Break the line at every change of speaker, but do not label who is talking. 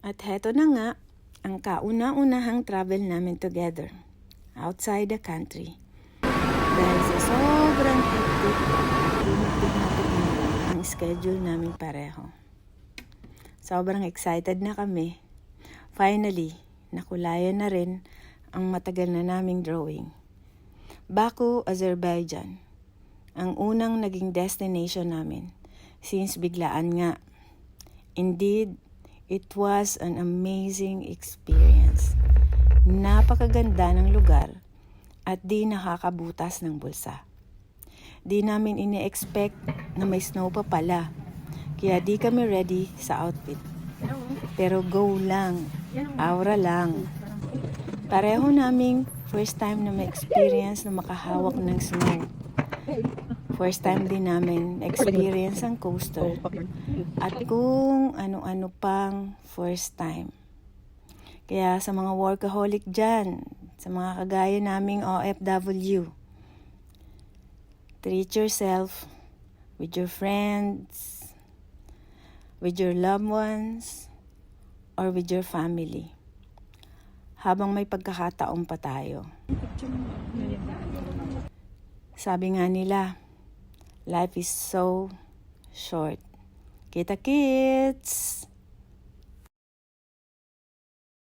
At heto na nga, ang kauna-unahang travel namin together, outside the country. Dahil sa sobrang hectic, ang schedule namin pareho. Sobrang excited na kami. Finally, nakulayan na rin ang matagal na naming drawing. Baku, Azerbaijan, ang unang naging destination namin, since biglaan nga. Indeed, it was an amazing experience. Napakaganda ng lugar at di nakakabutas ng bulsa. Di namin ini-expect na may snow pa pala, kaya di kami ready sa outfit. Pero go lang, aura lang. Pareho naming first time na ma-experience na makahawak ng snow. First time din namin experience ang coaster at kung ano-ano pang first time. Kaya sa mga workaholic dyan, sa mga kagaya naming OFW, treat yourself with your friends, with your loved ones, or with your family. Habang may pagkakataon pa tayo. Sabi nga nila, life is so short. Kita-kits!